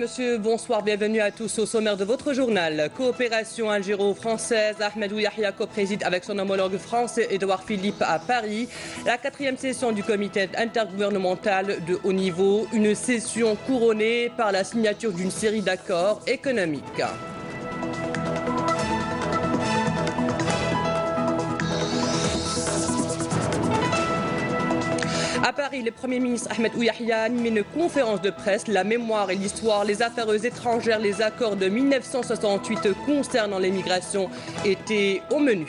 Monsieur, bonsoir, bienvenue à tous au sommaire de votre journal. Coopération algéro-française, Ahmed Ouyahia co-préside avec son homologue français Édouard Philippe à Paris. La 4e session du comité intergouvernemental de haut niveau, une session couronnée par la signature d'une série d'accords économiques. À Paris, le Premier ministre Ahmed Ouyahia anime une conférence de presse. La mémoire et l'histoire, les affaires étrangères, les accords de 1968 concernant l'immigration étaient au menu.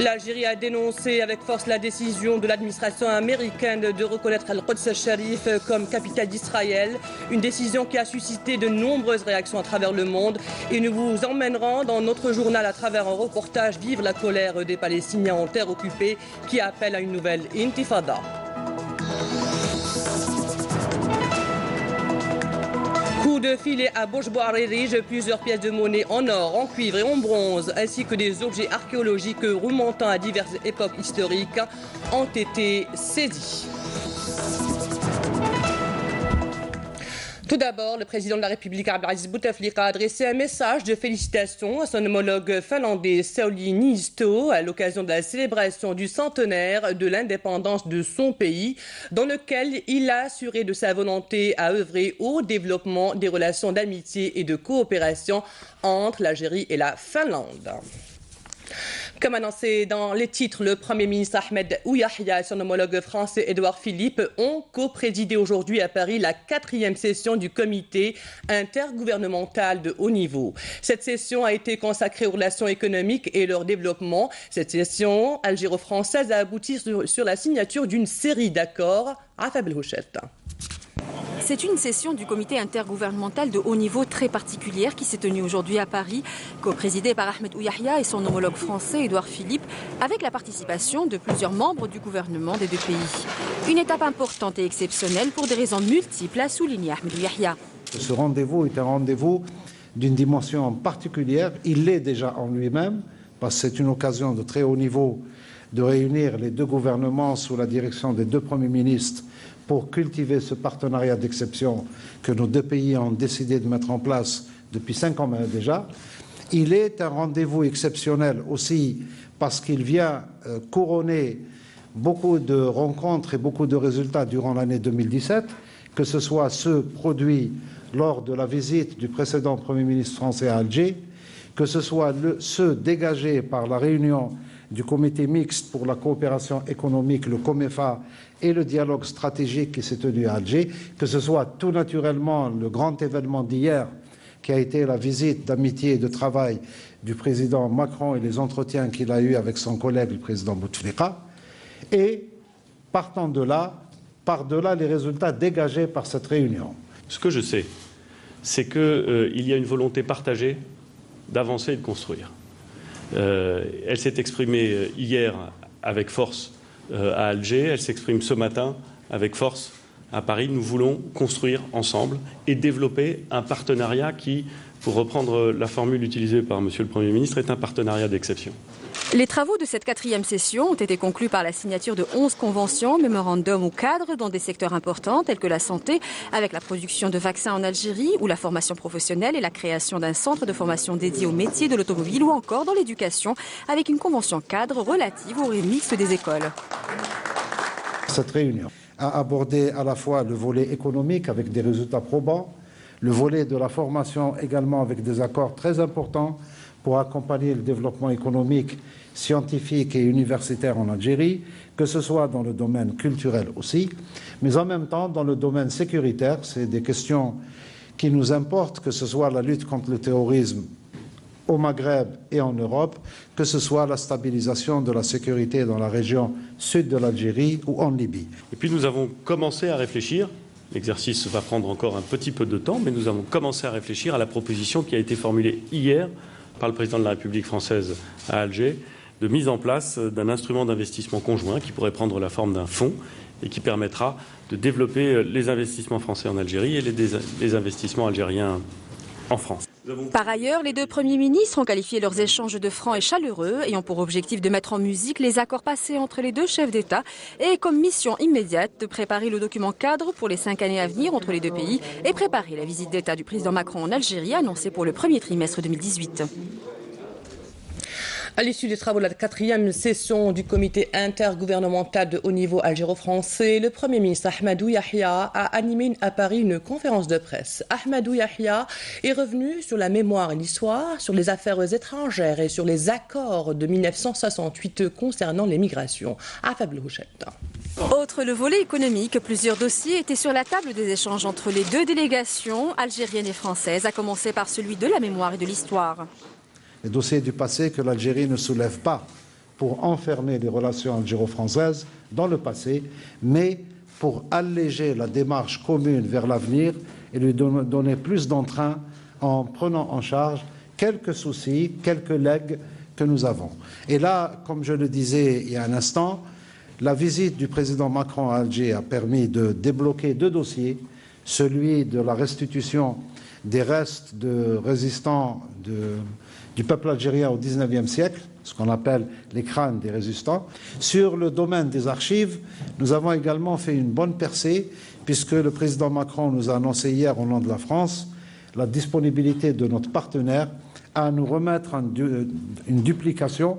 L'Algérie a dénoncé avec force la décision de l'administration américaine de reconnaître Al-Quds al-Sharif comme capitale d'Israël, une décision qui a suscité de nombreuses réactions à travers le monde. Et nous vous emmènerons dans notre journal à travers un reportage Vivre la colère des Palestiniens en terre occupée qui appelle à une nouvelle intifada. Coup de filet à Bouch-Bouarérige, plusieurs pièces de monnaie en or, en cuivre et en bronze, ainsi que des objets archéologiques remontant à diverses époques historiques ont été saisis. Tout d'abord, le président de la République, Abdelaziz Bouteflika, a adressé un message de félicitations à son homologue finlandais Sauli Niinisto à l'occasion de la célébration du centenaire de l'indépendance de son pays, dans lequel il a assuré de sa volonté à œuvrer au développement des relations d'amitié et de coopération entre l'Algérie et la Finlande. Comme annoncé dans les titres, le Premier ministre Ahmed Ouyahia et son homologue français Édouard Philippe ont co-présidé aujourd'hui à Paris la 4e session du comité intergouvernemental de haut niveau. Cette session a été consacrée aux relations économiques et leur développement. Cette session algéro-française a abouti sur la signature d'une série d'accords. Rafa Belhouchet. C'est une session du comité intergouvernemental de haut niveau très particulière qui s'est tenue aujourd'hui à Paris, co-présidée par Ahmed Ouyahia et son homologue français Édouard Philippe, avec la participation de plusieurs membres du gouvernement des deux pays. Une étape importante et exceptionnelle pour des raisons multiples, a souligné Ahmed Ouyahia. Ce rendez-vous est un rendez-vous d'une dimension particulière. Il l'est déjà en lui-même, parce que c'est une occasion de très haut niveau de réunir les deux gouvernements sous la direction des deux premiers ministres pour cultiver ce partenariat d'exception que nos deux pays ont décidé de mettre en place depuis 5 ans déjà. Il est un rendez-vous exceptionnel aussi parce qu'il vient couronner beaucoup de rencontres et beaucoup de résultats durant l'année 2017, que ce soit ceux produits lors de la visite du précédent Premier ministre français à Alger, que ce soit ceux dégagés par la réunion du comité mixte pour la coopération économique, le COMEFA, et le dialogue stratégique qui s'est tenu à Alger, que ce soit tout naturellement le grand événement d'hier qui a été la visite d'amitié et de travail du président Macron et les entretiens qu'il a eus avec son collègue le président Bouteflika, et partant de là, par-delà les résultats dégagés par cette réunion. Ce que je sais, c'est qu'il y a une volonté partagée d'avancer et de construire. Elle s'est exprimée hier avec force à Alger, elle s'exprime ce matin avec force à Paris. Nous voulons construire ensemble et développer un partenariat qui, pour reprendre la formule utilisée par Monsieur le Premier ministre, est un partenariat d'exception. Les travaux de cette 4e session ont été conclus par la signature de 11 conventions, mémorandums ou cadres dans des secteurs importants tels que la santé, avec la production de vaccins en Algérie, ou la formation professionnelle et la création d'un centre de formation dédié au métier de l'automobile, ou encore dans l'éducation, avec une convention cadre relative au remix des écoles. Cette réunion a abordé à la fois le volet économique avec des résultats probants, le volet de la formation également avec des accords très importants pour accompagner le développement économique, scientifique et universitaire en Algérie, que ce soit dans le domaine culturel aussi, mais en même temps dans le domaine sécuritaire. C'est des questions qui nous importent, que ce soit la lutte contre le terrorisme au Maghreb et en Europe, que ce soit la stabilisation de la sécurité dans la région sud de l'Algérie ou en Libye. Et puis nous avons commencé à réfléchir, l'exercice va prendre encore un petit peu de temps, mais nous avons commencé à réfléchir à la proposition qui a été formulée hier par le président de la République française à Alger, de mise en place d'un instrument d'investissement conjoint qui pourrait prendre la forme d'un fonds et qui permettra de développer les investissements français en Algérie et les investissements algériens en France. Par ailleurs, les deux premiers ministres ont qualifié leurs échanges de francs et chaleureux et ont pour objectif de mettre en musique les accords passés entre les deux chefs d'État et comme mission immédiate de préparer le document cadre pour les 5 années à venir entre les deux pays et préparer la visite d'État du président Macron en Algérie annoncée pour le premier trimestre 2018. À l'issue des travaux de la 4e session du comité intergouvernemental de haut niveau algéro-français, le Premier ministre Ahmadou Yahia a animé à Paris une conférence de presse. Ahmadou Yahia est revenu sur la mémoire et l'histoire, sur les affaires étrangères et sur les accords de 1968 concernant les migrations. Afab Louchette. Autre le volet économique, plusieurs dossiers étaient sur la table des échanges entre les deux délégations algériennes et françaises, à commencer par celui de la mémoire et de l'histoire. Les dossiers du passé que l'Algérie ne soulève pas pour enfermer les relations algéro-françaises dans le passé, mais pour alléger la démarche commune vers l'avenir et lui donner plus d'entrain en prenant en charge quelques soucis, quelques legs que nous avons. Et là, comme je le disais il y a un instant, la visite du président Macron à Alger a permis de débloquer deux dossiers, celui de la restitution des restes de résistants du peuple algérien au XIXe siècle, ce qu'on appelle les crânes des résistants. Sur le domaine des archives, nous avons également fait une bonne percée, puisque le président Macron nous a annoncé hier au nom de la France la disponibilité de notre partenaire à nous remettre une duplication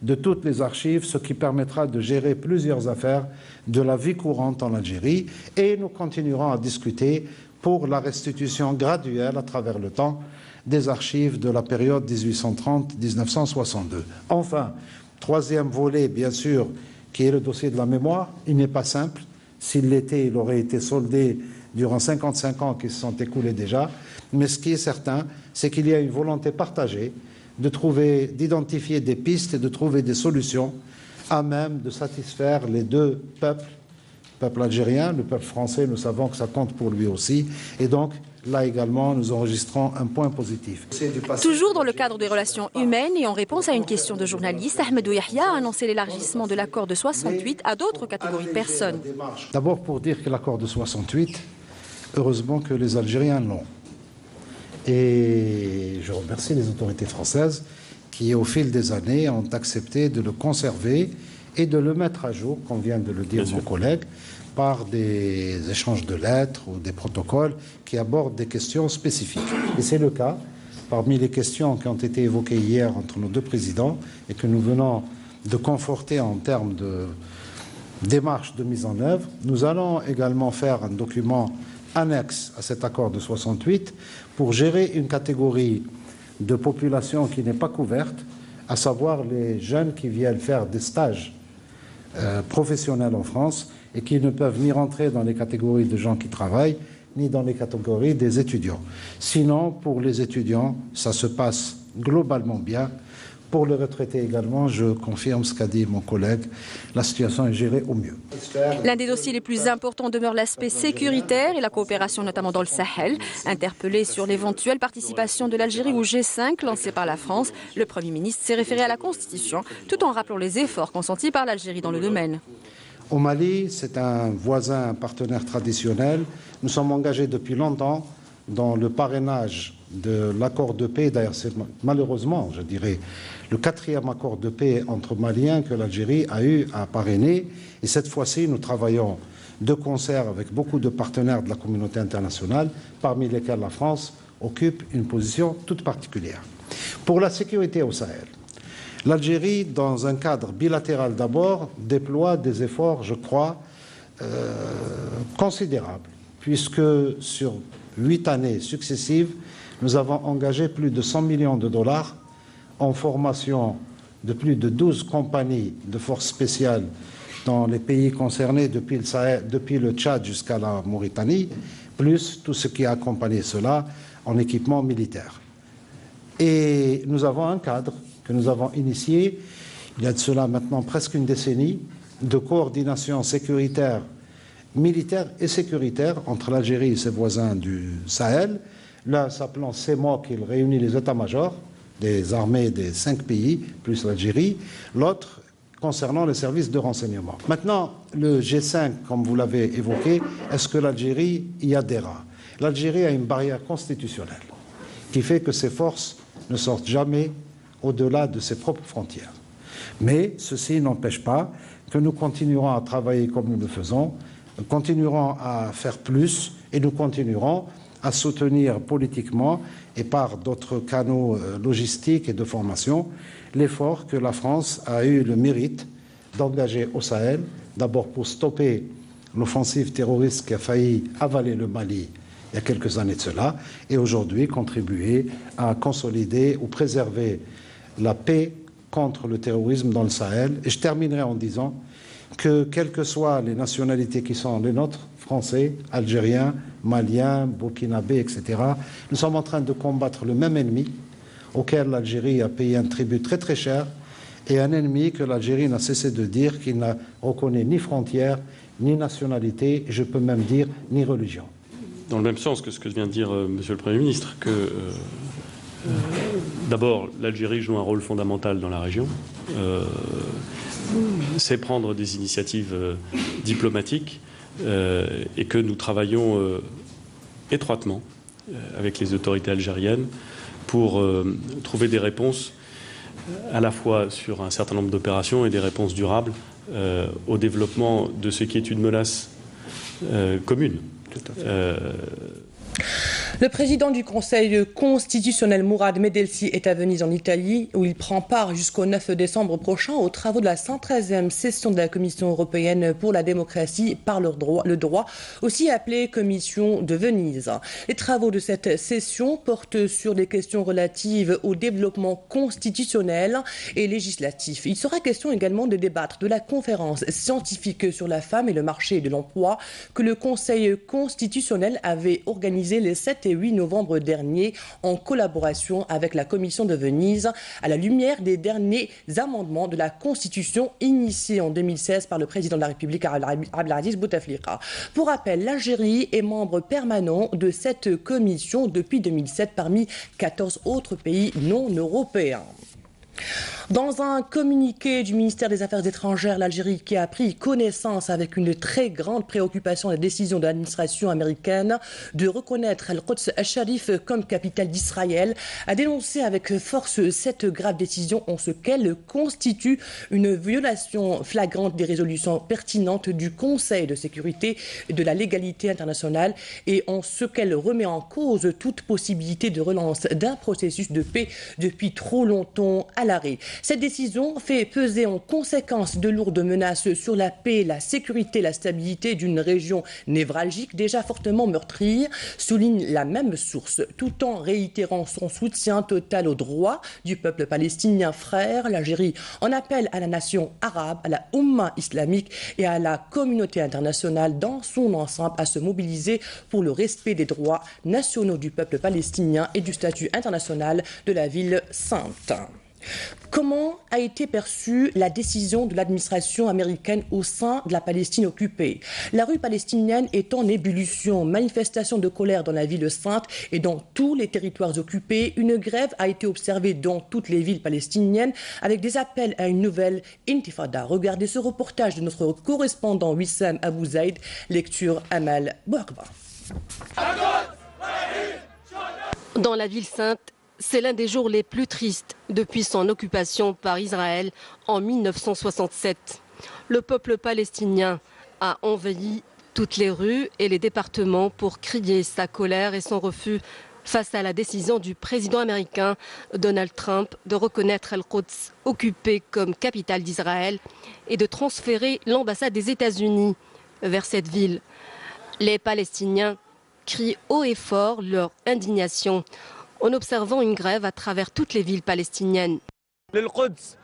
de toutes les archives, ce qui permettra de gérer plusieurs affaires de la vie courante en Algérie. Et nous continuerons à discuter pour la restitution graduelle à travers le temps des archives de la période 1830-1962. Enfin, troisième volet, bien sûr, qui est le dossier de la mémoire. Il n'est pas simple. S'il l'était, il aurait été soldé durant 55 ans qui se sont écoulés déjà. Mais ce qui est certain, c'est qu'il y a une volonté partagée d'identifier des pistes et de trouver des solutions à même de satisfaire les deux peuples, le peuple algérien, le peuple français, nous savons que ça compte pour lui aussi. Et donc, là également, nous enregistrons un point positif. Toujours dans le cadre des relations humaines et en réponse à une question de journaliste, Ahmadou Yahia a annoncé l'élargissement de l'accord de 68 à d'autres catégories de personnes. D'abord pour dire que l'accord de 68, heureusement que les Algériens l'ont. Et je remercie les autorités françaises qui, au fil des années, ont accepté de le conserver et de le mettre à jour, comme vient de le dire mon collègue, par des échanges de lettres ou des protocoles qui abordent des questions spécifiques. Et c'est le cas. Parmi les questions qui ont été évoquées hier entre nos deux présidents et que nous venons de conforter en termes de démarche de mise en œuvre, nous allons également faire un document annexe à cet accord de 68 pour gérer une catégorie de population qui n'est pas couverte, à savoir les jeunes qui viennent faire des stages professionnels en France et qui ne peuvent ni rentrer dans les catégories de gens qui travaillent, ni dans les catégories des étudiants. Sinon, pour les étudiants, ça se passe globalement bien. Pour les retraités également, je confirme ce qu'a dit mon collègue, la situation est gérée au mieux. L'un des dossiers les plus importants demeure l'aspect sécuritaire et la coopération notamment dans le Sahel. Interpellé sur l'éventuelle participation de l'Algérie au G5 lancé par la France, le Premier ministre s'est référé à la Constitution tout en rappelant les efforts consentis par l'Algérie dans le domaine. Au Mali, c'est un voisin, un partenaire traditionnel. Nous sommes engagés depuis longtemps dans le parrainage de l'accord de paix. D'ailleurs, c'est malheureusement, je dirais, le 4e accord de paix entre Maliens que l'Algérie a eu à parrainer. Et cette fois-ci, nous travaillons de concert avec beaucoup de partenaires de la communauté internationale, parmi lesquels la France occupe une position toute particulière. Pour la sécurité au Sahel, l'Algérie, dans un cadre bilatéral d'abord, déploie des efforts, je crois, considérables, puisque sur 8 années successives, nous avons engagé plus de 100 millions de dollars en formation de plus de 12 compagnies de forces spéciales dans les pays concernés depuis le Tchad jusqu'à la Mauritanie, plus tout ce qui a accompagné cela en équipement militaire. Et nous avons un cadre que nous avons initié, il y a de cela maintenant presque une décennie, de coordination sécuritaire, militaire et sécuritaire entre l'Algérie et ses voisins du Sahel, l'un s'appelant CEMOC, il réunit les états-majors des armées des 5 pays, plus l'Algérie, l'autre concernant les services de renseignement. Maintenant, le G5, comme vous l'avez évoqué, est-ce que l'Algérie y adhérera ? L'Algérie a une barrière constitutionnelle qui fait que ces forces ne sortent jamais au-delà de ses propres frontières. Mais ceci n'empêche pas que nous continuerons à travailler comme nous le faisons, nous continuerons à faire plus et nous continuerons à soutenir politiquement et par d'autres canaux logistiques et de formation l'effort que la France a eu le mérite d'engager au Sahel, d'abord pour stopper l'offensive terroriste qui a failli avaler le Mali il y a quelques années de cela, et aujourd'hui contribuer à consolider ou préserver la paix contre le terrorisme dans le Sahel. Et je terminerai en disant que, quelles que soient les nationalités qui sont les nôtres, français, algériens, maliens, burkinabés, etc., nous sommes en train de combattre le même ennemi auquel l'Algérie a payé un tribut très très cher, et un ennemi que l'Algérie n'a cessé de dire qu'il ne reconnaît ni frontières, ni nationalité, et je peux même dire ni religion. Dans le même sens que ce que vient de dire Monsieur le Premier ministre, que d'abord l'Algérie joue un rôle fondamental dans la région, c'est prendre des initiatives diplomatiques et que nous travaillons étroitement avec les autorités algériennes pour trouver des réponses à la fois sur un certain nombre d'opérations et des réponses durables au développement de ce qui est une menace commune. Tout à fait. Le président du Conseil constitutionnel, Mourad Medelci, est à Venise en Italie, où il prend part jusqu'au 9 décembre prochain aux travaux de la 113e session de la Commission européenne pour la démocratie par le droit, aussi appelée Commission de Venise. Les travaux de cette session portent sur les questions relatives au développement constitutionnel et législatif. Il sera question également de débattre de la conférence scientifique sur la femme et le marché de l'emploi que le Conseil constitutionnel avait organisé les 7 et 8 novembre dernier en collaboration avec la Commission de Venise à la lumière des derniers amendements de la Constitution initiés en 2016 par le président de la République Abdelaziz Bouteflika. Pour rappel, l'Algérie est membre permanent de cette commission depuis 2007 parmi 14 autres pays non européens. Dans un communiqué du ministère des Affaires étrangères, l'Algérie, qui a pris connaissance avec une très grande préoccupation de la décision de l'administration américaine de reconnaître Al-Quds al-Sharif comme capitale d'Israël, a dénoncé avec force cette grave décision en ce qu'elle constitue une violation flagrante des résolutions pertinentes du Conseil de sécurité et de la légalité internationale et en ce qu'elle remet en cause toute possibilité de relance d'un processus de paix depuis trop longtemps à l'arrêt. Cette décision fait peser en conséquence de lourdes menaces sur la paix, la sécurité, la stabilité d'une région névralgique déjà fortement meurtrie, souligne la même source, tout en réitérant son soutien total aux droits du peuple palestinien frère. L'Algérie en appelle à la nation arabe, à la Oumma islamique et à la communauté internationale dans son ensemble à se mobiliser pour le respect des droits nationaux du peuple palestinien et du statut international de la ville sainte. Comment a été perçue la décision de l'administration américaine au sein de la Palestine occupée? La rue palestinienne est en ébullition. Manifestation de colère dans la ville sainte et dans tous les territoires occupés. Une grève a été observée dans toutes les villes palestiniennes avec des appels à une nouvelle intifada. Regardez ce reportage de notre correspondant Wissam Abou Zaid, lecture Amal Bouakba. Dans la ville sainte, c'est l'un des jours les plus tristes depuis son occupation par Israël en 1967. Le peuple palestinien a envahi toutes les rues et les départements pour crier sa colère et son refus face à la décision du président américain Donald Trump de reconnaître Al-Quds occupé comme capitale d'Israël et de transférer l'ambassade des États-Unis vers cette ville. Les Palestiniens crient haut et fort leur indignation en observant une grève à travers toutes les villes palestiniennes. Al-Quds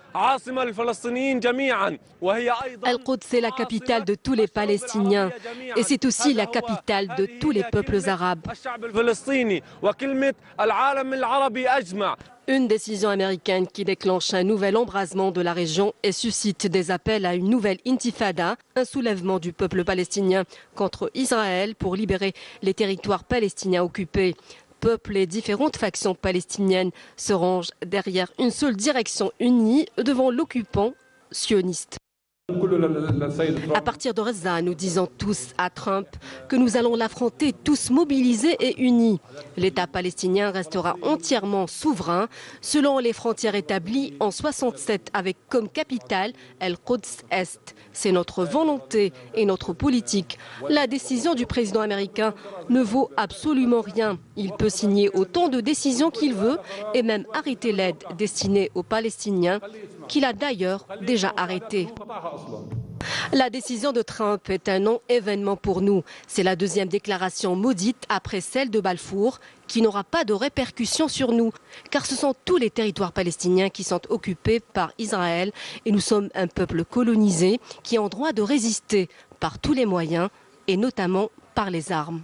est la capitale de tous les Palestiniens et c'est aussi la capitale de tous les peuples arabes. Une décision américaine qui déclenche un nouvel embrasement de la région et suscite des appels à une nouvelle intifada, un soulèvement du peuple palestinien contre Israël pour libérer les territoires palestiniens occupés. Peuple et différentes factions palestiniennes se rangent derrière une seule direction unie devant l'occupant sioniste. À partir de Gaza, nous disons tous à Trump que nous allons l'affronter tous mobilisés et unis. L'État palestinien restera entièrement souverain selon les frontières établies en 1967 avec comme capitale El-Quds Est. C'est notre volonté et notre politique. La décision du président américain ne vaut absolument rien. Il peut signer autant de décisions qu'il veut et même arrêter l'aide destinée aux Palestiniens, qu'il a d'ailleurs déjà arrêté. La décision de Trump est un non-événement pour nous. C'est la deuxième déclaration maudite après celle de Balfour qui n'aura pas de répercussions sur nous. Car ce sont tous les territoires palestiniens qui sont occupés par Israël et nous sommes un peuple colonisé qui a droit de résister par tous les moyens et notamment par les armes.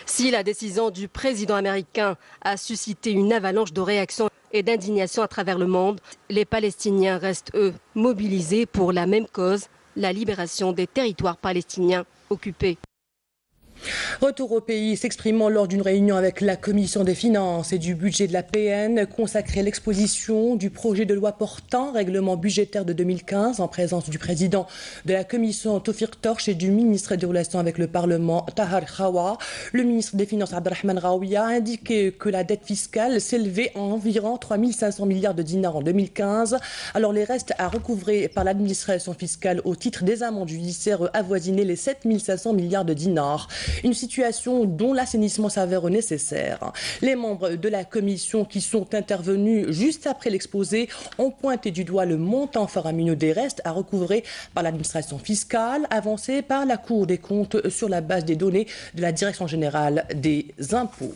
Si la décision du président américain a suscité une avalanche de réactions et d'indignation à travers le monde, les Palestiniens restent, eux, mobilisés pour la même cause, la libération des territoires palestiniens occupés. Retour au pays, s'exprimant lors d'une réunion avec la Commission des finances et du budget de la PN, consacrée à l'exposition du projet de loi portant règlement budgétaire de 2015 en présence du président de la Commission Tawfiq Torche et du ministre des Relations avec le Parlement Tahar Khawa. Le ministre des Finances Abdelrahman Raouia a indiqué que la dette fiscale s'élevait à environ 3 500 milliards de dinars en 2015. Alors les restes à recouvrer par l'administration fiscale au titre des amendes judiciaires avoisinaient les 7 500 milliards de dinars. Une situation dont l'assainissement s'avère nécessaire. Les membres de la commission qui sont intervenus juste après l'exposé ont pointé du doigt le montant faramineux des restes à recouvrer par l'administration fiscale, avancé par la Cour des comptes sur la base des données de la Direction générale des impôts.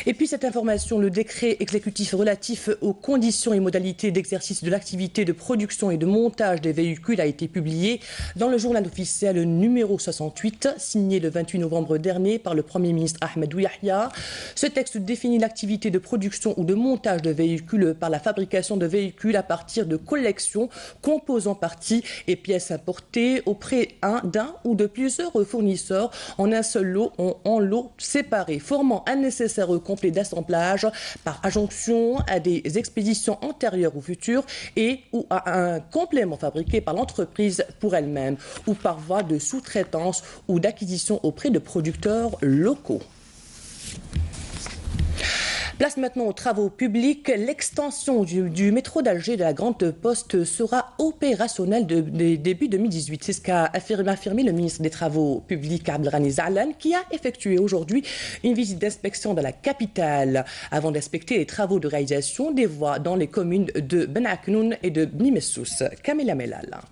Et puis cette information, le décret exécutif relatif aux conditions et modalités d'exercice de l'activité de production et de montage des véhicules a été publié dans le journal officiel numéro 68, signé le 28 novembre dernier par le Premier ministre Ahmadou Yahya. Ce texte définit l'activité de production ou de montage de véhicules par la fabrication de véhicules à partir de collections, composants parties et pièces importées auprès d'un ou de plusieurs fournisseurs en un seul lot ou en lots séparés, formant un nécessaire complet d'assemblage par adjonction à des expéditions antérieures ou futures et ou à un complément fabriqué par l'entreprise pour elle-même ou par voie de sous-traitance ou d'acquisition auprès de producteurs locaux. Place maintenant aux travaux publics. L'extension du métro d'Alger de la Grande Poste sera opérationnelle début 2018. C'est ce qu'a affirmé le ministre des Travaux publics Abdelrahman Zahlan, qui a effectué aujourd'hui une visite d'inspection dans la capitale avant d'inspecter les travaux de réalisation des voies dans les communes de Ben Aknoun et de Bni Messous. Kamila Melal.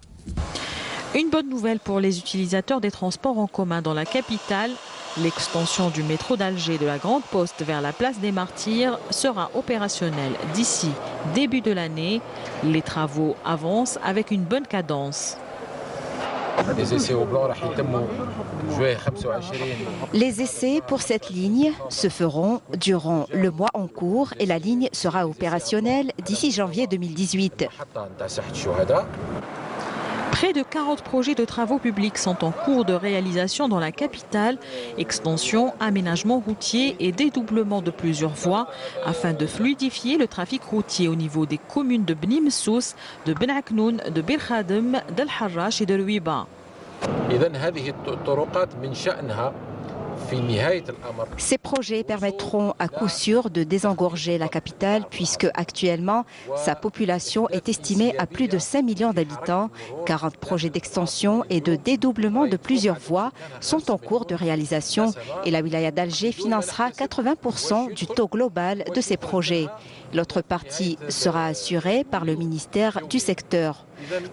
Une bonne nouvelle pour les utilisateurs des transports en commun dans la capitale. L'extension du métro d'Alger de la Grande Poste vers la place des Martyrs sera opérationnelle d'ici début de l'année. Les travaux avancent avec une bonne cadence. Les essais pour cette ligne se feront durant le mois en cours et la ligne sera opérationnelle d'ici janvier 2018. Près de 40 projets de travaux publics sont en cours de réalisation dans la capitale. Extension, aménagement routier et dédoublement de plusieurs voies afin de fluidifier le trafic routier au niveau des communes de Bni Messous, de Ben Aknoun, de Bir Khadem, d'El Harrach et de Louiba. Ces projets permettront à coup sûr de désengorger la capitale puisque actuellement sa population est estimée à plus de 5 millions d'habitants. 40 projets d'extension et de dédoublement de plusieurs voies sont en cours de réalisation et la wilaya d'Alger financera 80% du taux global de ces projets. L'autre partie sera assurée par le ministère du secteur.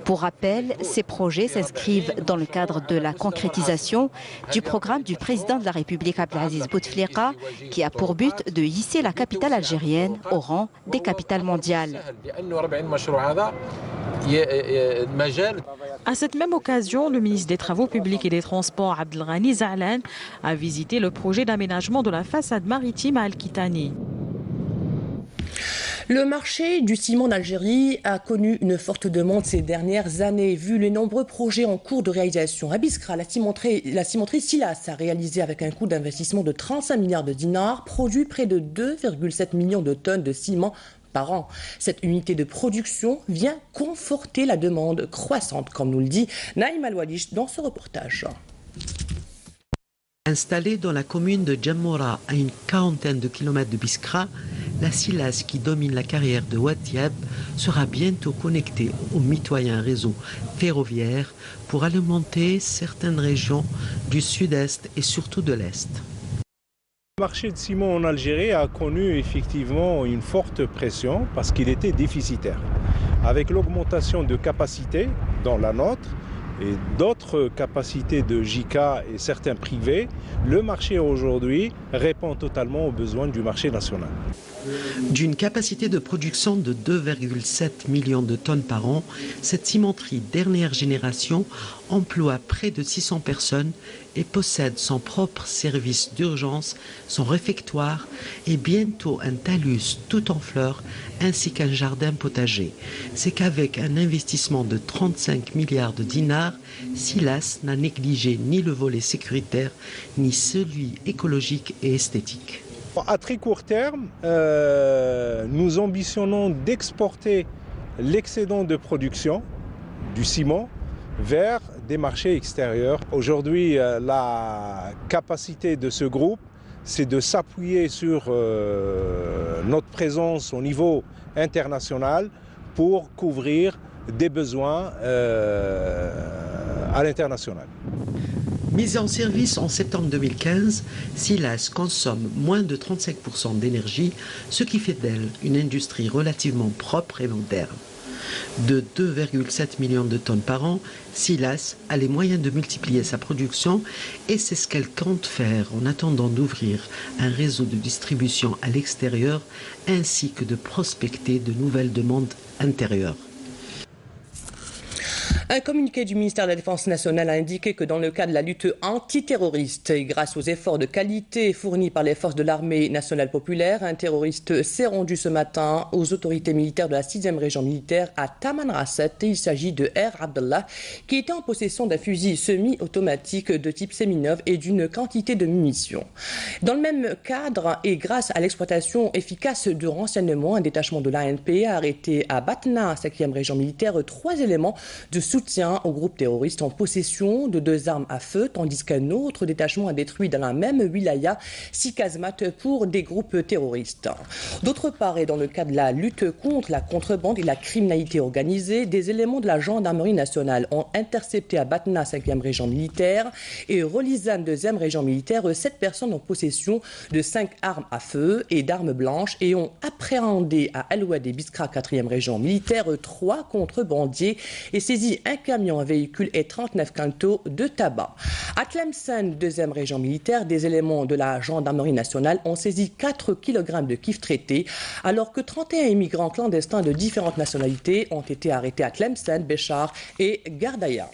Pour rappel, ces projets s'inscrivent dans le cadre de la concrétisation du programme du président de la République Abdelaziz Bouteflika qui a pour but de hisser la capitale algérienne au rang des capitales mondiales. À cette même occasion, le ministre des Travaux publics et des Transports Abdelrahman Zahlan a visité le projet d'aménagement de la façade maritime à Al-Kitani. Le marché du ciment d'Algérie a connu une forte demande ces dernières années, vu les nombreux projets en cours de réalisation. À Biskra, la cimenterie Silas a réalisé avec un coût d'investissement de 35 milliards de dinars, produit près de 2,7 millions de tonnes de ciment par an. Cette unité de production vient conforter la demande croissante, comme nous le dit Naïm Al-Walish dans ce reportage. Installée dans la commune de Djammoura, à une quarantaine de kilomètres de Biskra, la Silas qui domine la carrière de Ouatiab sera bientôt connectée au mitoyen réseau ferroviaire pour alimenter certaines régions du sud-est et surtout de l'est. Le marché de ciment en Algérie a connu effectivement une forte pression parce qu'il était déficitaire. Avec l'augmentation de capacité dans la nôtre, et d'autres capacités de JICA et certains privés, le marché aujourd'hui répond totalement aux besoins du marché national. D'une capacité de production de 2,7 millions de tonnes par an, cette cimenterie dernière génération emploie près de 600 personnes et possède son propre service d'urgence, son réfectoire et bientôt un talus tout en fleurs ainsi qu'un jardin potager. C'est qu'avec un investissement de 35 milliards de dinars, Silas n'a négligé ni le volet sécuritaire ni celui écologique et esthétique. À très court terme, nous ambitionnons d'exporter l'excédent de production du ciment vers des marchés extérieurs. Aujourd'hui, la capacité de ce groupe, c'est de s'appuyer sur notre présence au niveau international pour couvrir des besoins à l'international. Mise en service en septembre 2015, Silas consomme moins de 35% d'énergie, ce qui fait d'elle une industrie relativement propre et moderne. De 2,7 millions de tonnes par an, Silas a les moyens de multiplier sa production et c'est ce qu'elle compte faire en attendant d'ouvrir un réseau de distribution à l'extérieur ainsi que de prospecter de nouvelles demandes intérieures. Un communiqué du ministère de la Défense nationale a indiqué que dans le cadre de la lutte antiterroriste et grâce aux efforts de qualité fournis par les forces de l'armée nationale populaire, un terroriste s'est rendu ce matin aux autorités militaires de la 6e région militaire à Tamanrasset. Il s'agit de R. Abdallah qui était en possession d'un fusil semi-automatique de type Seminov et d'une quantité de munitions. Dans le même cadre et grâce à l'exploitation efficace de renseignements, un détachement de l'ANP a arrêté à Batna, 5e région militaire, 3 éléments de soutien au groupe terroriste en possession de 2 armes à feu, tandis qu'un autre détachement a détruit dans la même wilaya 6 casemates pour des groupes terroristes. D'autre part, et dans le cadre de la lutte contre la contrebande et la criminalité organisée, des éléments de la gendarmerie nationale ont intercepté à Batna, 5e région militaire, et Rolizane, 2e région militaire, 7 personnes en possession de 5 armes à feu et d'armes blanches et ont appréhendé à Al-Oued et Biskra, 4e région militaire, 3 contrebandiers et saisi un camion, un véhicule et 39 quintaux de tabac. À Tlemcen, 2e région militaire, des éléments de la gendarmerie nationale ont saisi 4 kg de kif traités, alors que 31 immigrants clandestins de différentes nationalités ont été arrêtés à Tlemcen, Béchar et Gardaya.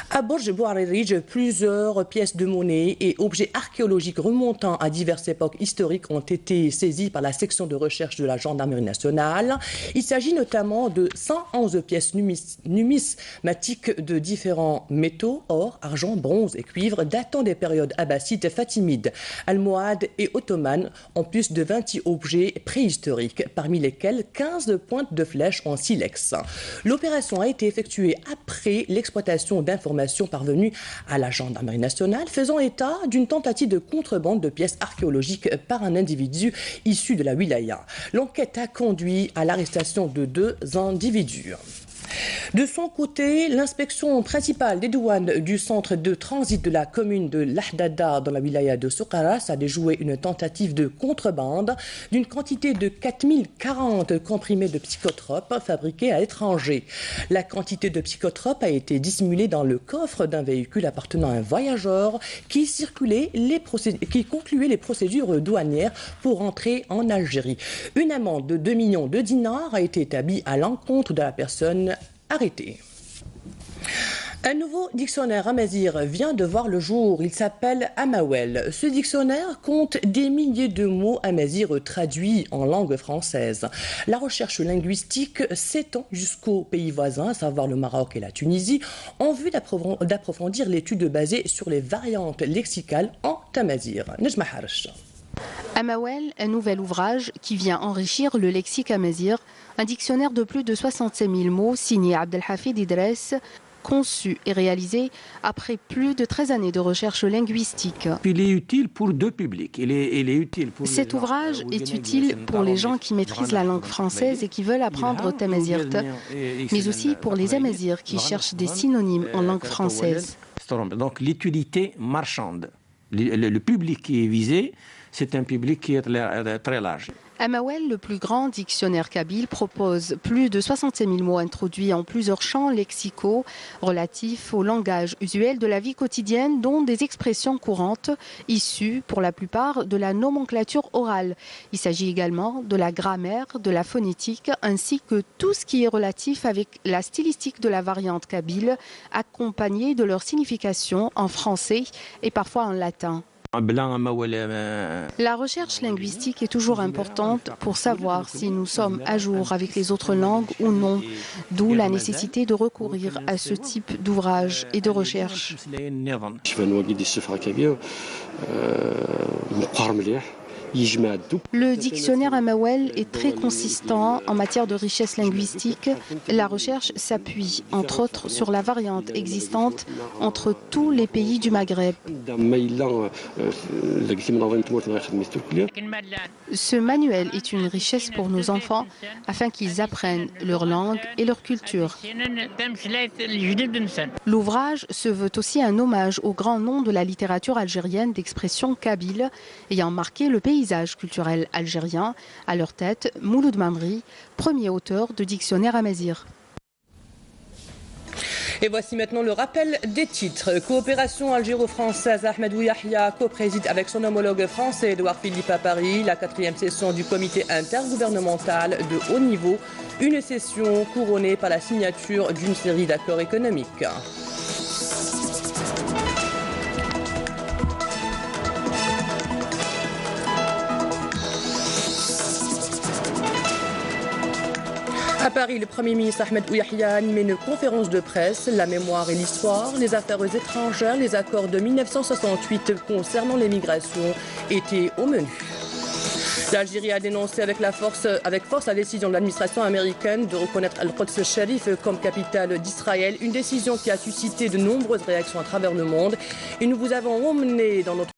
À Borj Bouarerij, plusieurs pièces de monnaie et objets archéologiques remontant à diverses époques historiques ont été saisis par la section de recherche de la gendarmerie nationale. Il s'agit notamment de 111 pièces numismatiques de différents métaux, or, argent, bronze et cuivre, datant des périodes abbassides, fatimides, almohades et ottomanes, en plus de 20 objets préhistoriques, parmi lesquels 15 pointes de flèches en silex. L'opération a été effectuée après l'exploitation d'informations parvenues à la gendarmerie nationale faisant état d'une tentative de contrebande de pièces archéologiques par un individu issu de la wilaya. L'enquête a conduit à l'arrestation de 2 individus. De son côté, l'inspection principale des douanes du centre de transit de la commune de Lahdada dans la wilaya de Soukaras a déjoué une tentative de contrebande d'une quantité de 4040 comprimés de psychotropes fabriqués à l'étranger. La quantité de psychotropes a été dissimulée dans le coffre d'un véhicule appartenant à un voyageur qui concluait les procédures douanières pour entrer en Algérie. Une amende de 2 millions de dinars a été établie à l'encontre de la personne arrêté. Un nouveau dictionnaire amazigh vient de voir le jour. Il s'appelle Amawel. Ce dictionnaire compte des milliers de mots amazighs traduits en langue française. La recherche linguistique s'étend jusqu'aux pays voisins, à savoir le Maroc et la Tunisie, en vue d'approfondir l'étude basée sur les variantes lexicales en amazigh. Nejma Harash. Amawel, un nouvel ouvrage qui vient enrichir le lexique amazigh, un dictionnaire de plus de 65 000 mots signé Abdelhafid Idress, conçu et réalisé après plus de 13 années de recherche linguistique. Il est utile pour deux publics. Il est utile pour Cet ouvrage est utile pour les gens qui maîtrisent la langue française et qui veulent apprendre Tamazight, mais aussi pour les Amazirs qui cherchent des synonymes en langue française. Donc l'utilité marchande. Le public qui est visé, c'est un public qui est très large. Amawel, le plus grand dictionnaire kabyle, propose plus de 65 000 mots introduits en plusieurs champs lexicaux relatifs au langage usuel de la vie quotidienne, dont des expressions courantes issues pour la plupart de la nomenclature orale. Il s'agit également de la grammaire, de la phonétique, ainsi que tout ce qui est relatif avec la stylistique de la variante kabyle, accompagnée de leur signification en français et parfois en latin. La recherche linguistique est toujours importante pour savoir si nous sommes à jour avec les autres langues ou non, d'où la nécessité de recourir à ce type d'ouvrage et de recherche. Le dictionnaire Amawel est très consistant en matière de richesse linguistique. La recherche s'appuie, entre autres, sur la variante existante entre tous les pays du Maghreb. Ce manuel est une richesse pour nos enfants afin qu'ils apprennent leur langue et leur culture. L'ouvrage se veut aussi un hommage aux grands noms de la littérature algérienne d'expression kabyle ayant marqué le paysage culturel algérien. À leur tête, Mouloud Mamri, premier auteur de dictionnaire amazigh. Et voici maintenant le rappel des titres. Coopération algéro-française, Ahmedou Yahya co-préside avec son homologue français Édouard Philippe à Paris la 4e session du comité intergouvernemental de haut niveau, une session couronnée par la signature d'une série d'accords économiques. À Paris, le Premier ministre Ahmed Ouyahia a animé une conférence de presse. La mémoire et l'histoire, les affaires étrangères, les accords de 1968 concernant l'émigration étaient au menu. L'Algérie a dénoncé avec force la décision de l'administration américaine de reconnaître Al-Quds Sharif comme capitale d'Israël, une décision qui a suscité de nombreuses réactions à travers le monde. Et nous vous avons emmené dans notre